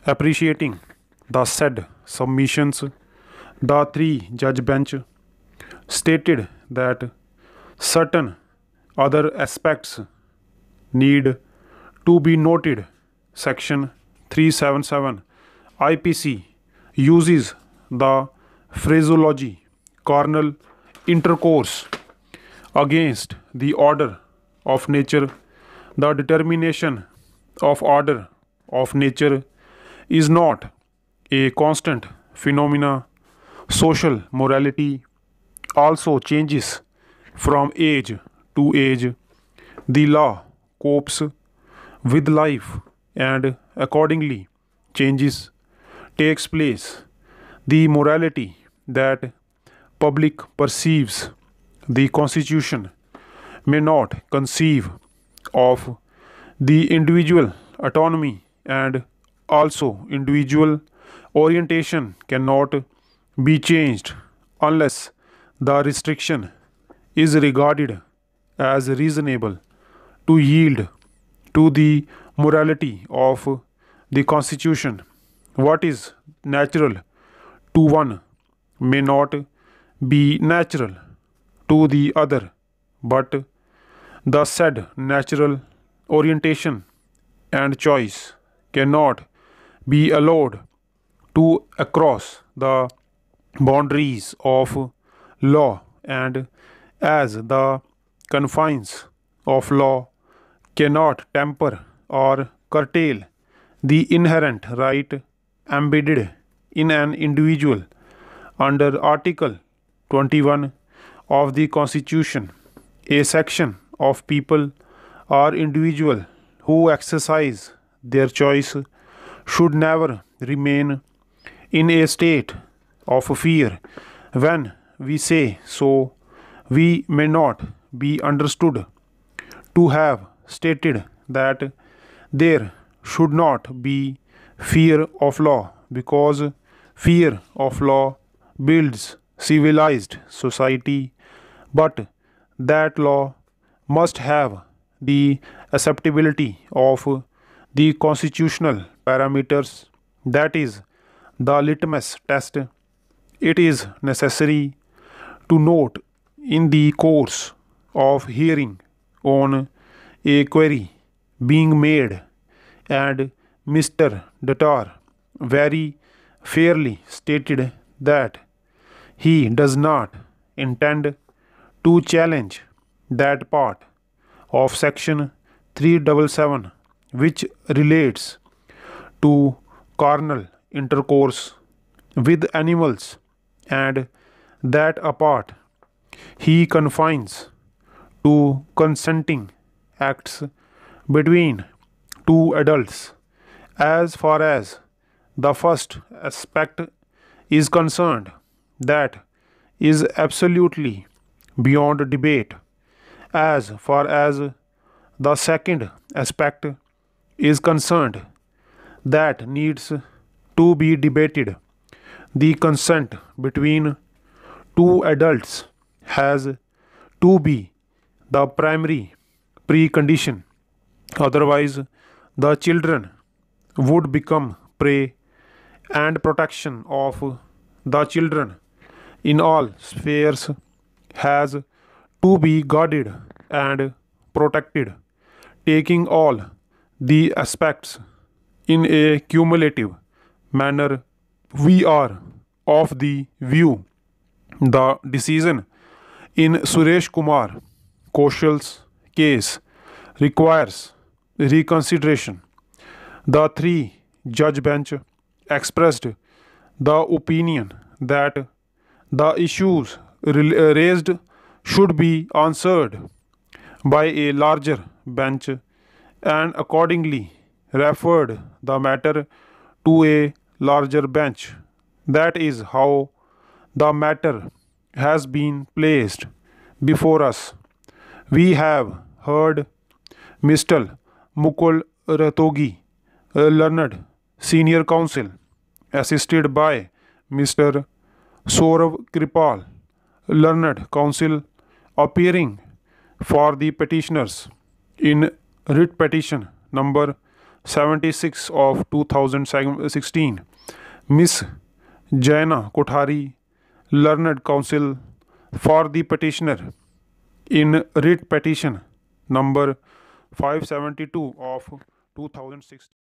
Appreciating the said submissions, the three judge bench stated that certain other aspects need to be noted. Section 377 IPC uses the phraseology carnal intercourse against the order of nature. The determination of order of nature is not a constant phenomena. Social morality also changes from age to age. The law copes with life and accordingly changes takes place. The morality that public perceives the constitution may not conceive of the individual autonomy, and also individual orientation cannot be changed unless the restriction is regarded as reasonable to yield to the morality of the constitution. What is natural to one may not be natural to the other, but the said natural orientation and choice cannot be allowed to cross the boundaries of law, and as the confines of law cannot temper or curtail the inherent right embedded in an individual under Article 21 of the Constitution, a section of people or individual who exercise their choice should never remain in a state of fear. When we say so, we may not be understood to have stated that there should not be fear of law, because fear of law builds civilized society, but that law must have the acceptability of the constitutional parameters. That is the litmus test. It is necessary to note in the course of hearing on a query being made, and Mr. Datar very fairly stated that he does not intend to challenge that part of section 377 which relates to carnal intercourse with animals, and that apart he confines to consenting acts between two adults. As far as the first aspect is concerned, that is absolutely beyond debate. As far as the second aspect is concerned, that needs to be debated. The consent between two adults has to be the primary precondition. Otherwise, the children would become prey, and protection of the children in all spheres has to be guarded and protected, taking all the aspects in a cumulative manner. We are of the view the decision in Suresh Kumar Kaushal's case requires reconsideration. The three judge bench expressed the opinion that the issues raised should be answered by a larger bench, and accordingly referred the matter to a larger bench. That is how the matter has been placed before us. We have heard Mr. Mukul Ratogi, a learned senior counsel, assisted by Mr. Saurav Kripal, learned counsel, appearing for the petitioners in writ petition number 76 of 2016, Miss Jaina Kothari, Learned Counsel for the petitioner in writ petition number 572 of 2016.